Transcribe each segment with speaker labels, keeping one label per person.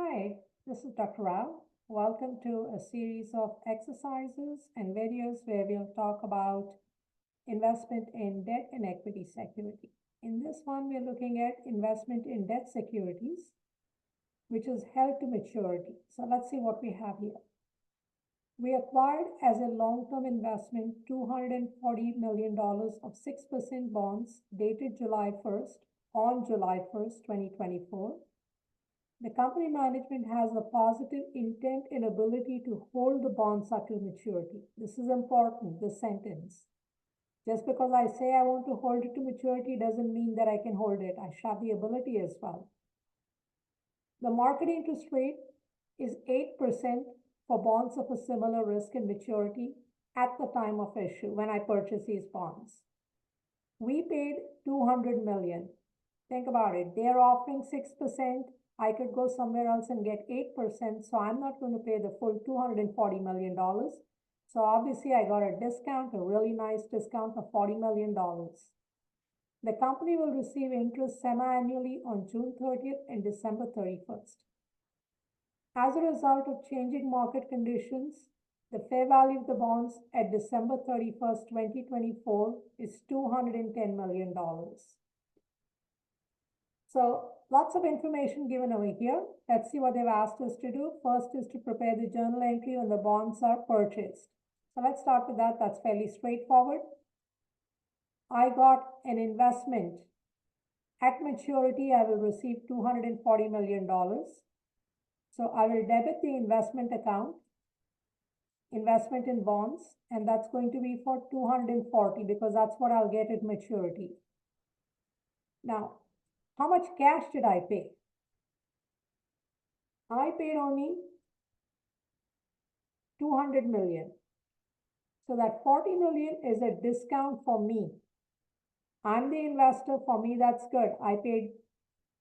Speaker 1: Hi, this is Dr. Rao. Welcome to a series of exercises and videos where we'll talk about investment in debt and equity security. In this one, we're looking at investment in debt securities, which is held to maturity. So let's see what we have here. We acquired as a long-term investment $240 million of 6% bonds dated July 1st on July 1st, 2024. The company management has a positive intent and ability to hold the bonds up to maturity. This is important, this sentence. Just because I say I want to hold it to maturity doesn't mean that I can hold it. I should have the ability as well. The market interest rate is 8% for bonds of a similar risk and maturity at the time of issue when I purchase these bonds. We paid $200 million. Think about it. They're offering 6%. I could go somewhere else and get 8%, so I'm not going to pay the full $240 million. So obviously I got a discount, a really nice discount of $40 million. The company will receive interest semi-annually on June 30th and December 31st. As a result of changing market conditions, the fair value of the bonds at December 31st, 2024 is $210 million. So lots of information given over here. Let's see what they've asked us to do. First is to prepare the journal entry when the bonds are purchased. So let's start with that. That's fairly straightforward. I got an investment. At maturity, I will receive $240 million. So I will debit the investment account, investment in bonds, and that's going to be for $240 because that's what I'll get at maturity. Now, how much cash did I pay? I paid only $200 million. So that $40 million is a discount for me. I'm the investor. For me, that's good. I paid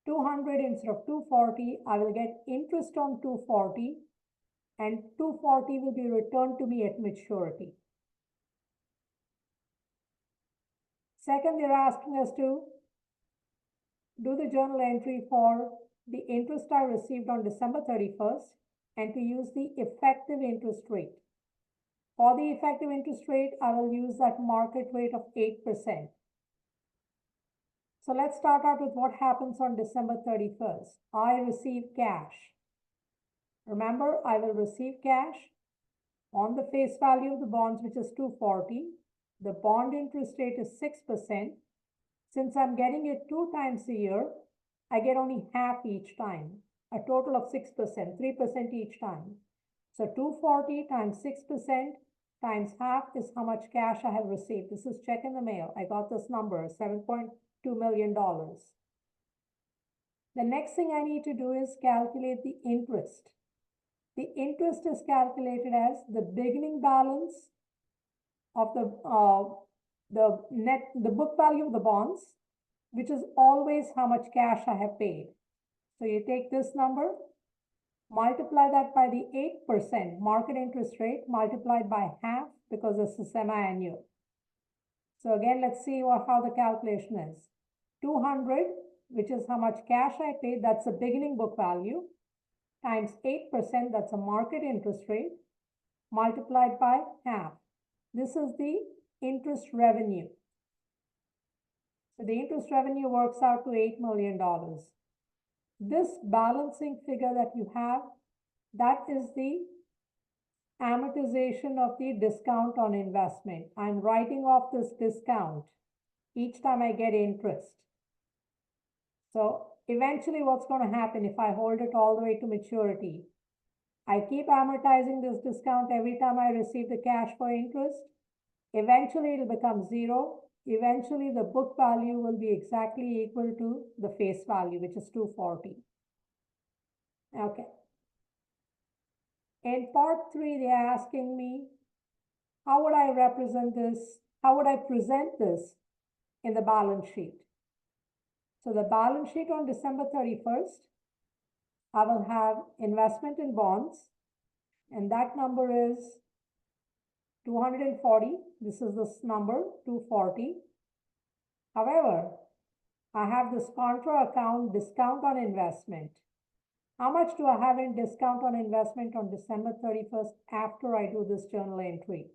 Speaker 1: 200 instead of 240. I will get interest on 240 and 240 will be returned to me at maturity. Second, they're asking us to do the journal entry for the interest I received on December 31st and to use the effective interest rate. For the effective interest rate, I will use that market rate of 8%. So let's start out with what happens on December 31st. I receive cash. Remember, I will receive cash on the face value of the bonds, which is 240. The bond interest rate is 6%. Since I'm getting it 2 times a year, I get only half each time, a total of 6%, 3% each time. So 240 times 6% times half is how much cash I have received. This is check in the mail. I got this number, $7.2 million. The next thing I need to do is calculate the interest. The interest is calculated as the beginning balance of the book value of the bonds, which is always how much cash I have paid. So you take this number, multiply that by the 8% market interest rate, multiplied by half because this is semi-annual. So again, let's see how the calculation is. 200, which is how much cash I paid, that's the beginning book value, times 8%, that's a market interest rate, multiplied by half. This is the interest revenue. So the interest revenue works out to $8 million. This balancing figure that you have, that is the amortization of the discount on investment. I'm writing off this discount each time I get interest. So eventually what's going to happen if I hold it all the way to maturity? I keep amortizing this discount every time I receive the cash for interest. Eventually it'll become zero. Eventually the book value will be exactly equal to the face value, which is 240. Okay. In part 3, they're asking me, how would I represent this? How would I present this in the balance sheet? So the balance sheet on December 31st, I will have investment in bonds, and that number is 240. This is this number, 240. However, I have this contra account discount on investment. How much do I have in discount on investment on December 31st after I do this journal entry?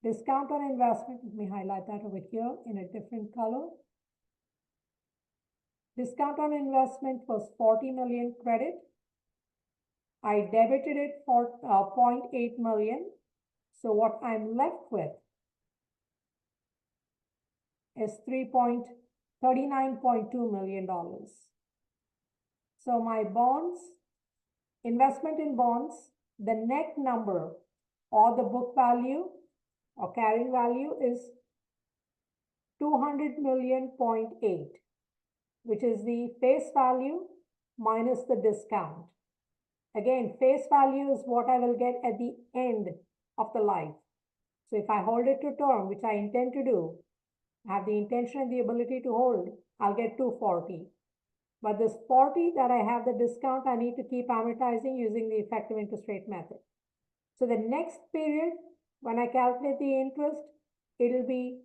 Speaker 1: Discount on investment, let me highlight that over here in a different color. Discount on investment was 40 million credit. I debited it for 0.8 million. So what I'm left with is $39.2 million. So my bonds, investment in bonds, the net number or the book value or carrying value is 200 million.8, which is the face value minus the discount. Again, face value is what I will get at the end of the life. So if I hold it to term, which I intend to do, I have the intention and the ability to hold, I'll get 240. But this 40 that I have the discount, I need to keep amortizing using the effective interest rate method. So the next period, when I calculate the interest, it'll be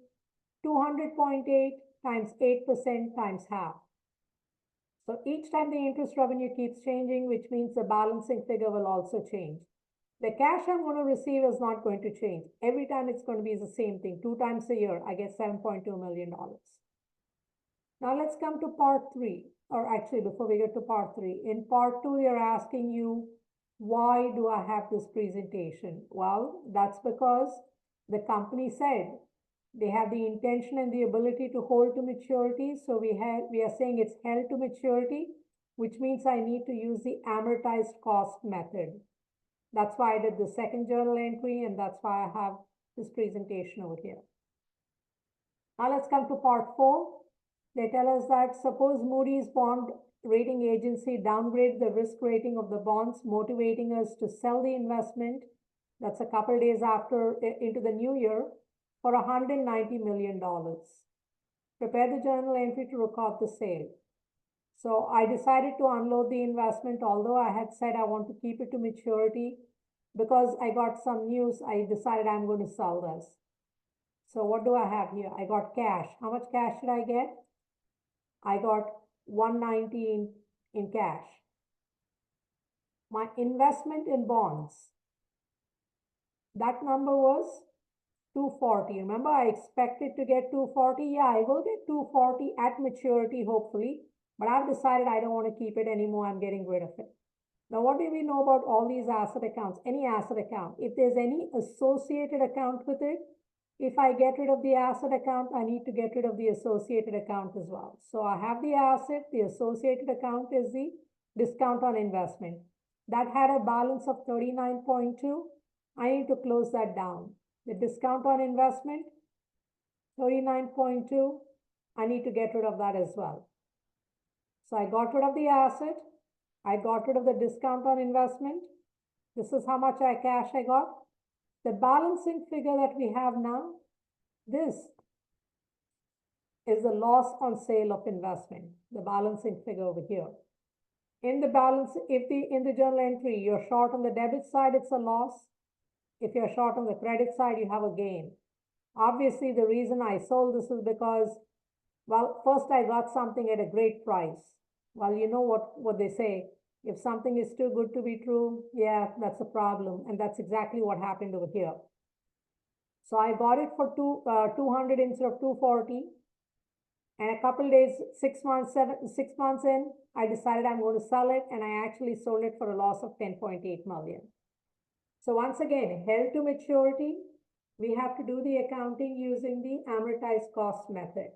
Speaker 1: 200.8 times 8% times half. So each time the interest revenue keeps changing, which means the balancing figure will also change. The cash I'm going to receive is not going to change. Every time it's going to be the same thing. 2 times a year, I get $7.2 million. Now let's come to part 3. Or actually, before we get to part 3, in part 2, we are asking you, why do I have this presentation? Well, that's because the company said they have the intention and the ability to hold to maturity. So we are saying it's held to maturity, which means I need to use the amortized cost method. That's why I did the second journal entry, and that's why I have this presentation over here. Now let's come to part 4. They tell us that suppose Moody's bond rating agency downgrade the risk rating of the bonds, motivating us to sell the investment. That's a couple days after into the new year for $190 million. Prepare the journal entry to record the sale. So I decided to unload the investment, although I had said I want to keep it to maturity. Because I got some news, I decided I'm going to sell this. So what do I have here? I got cash. How much cash did I get? I got 119 in cash. My investment in bonds, that number was 240. Remember, I expected to get 240. Yeah, I will get 240 at maturity, hopefully. But I've decided I don't want to keep it anymore. I'm getting rid of it. Now, what do we know about all these asset accounts? Any asset account. If there's any associated account with it, if I get rid of the asset account, I need to get rid of the associated account as well. So I have the asset, the associated account is the discount on investment. That had a balance of 39.2. I need to close that down. The discount on investment, 39.2. I need to get rid of that as well. So I got rid of the asset. I got rid of the discount on investment. This is how much cash I got. The balancing figure that we have now, this is the loss on sale of investment, the balancing figure over here. In the balance, in the journal entry, you're short on the debit side, it's a loss. If you're short on the credit side, you have a gain. Obviously, the reason I sold this is because, well, first I got something at a great price. Well, you know what they say. If something is too good to be true, yeah, that's a problem. And that's exactly what happened over here. So I got it for 200 instead of 240. And a couple days, 6 months in, I decided I'm going to sell it. And I actually sold it for a loss of 10.8 million. So once again, held to maturity, we have to do the accounting using the amortized cost method.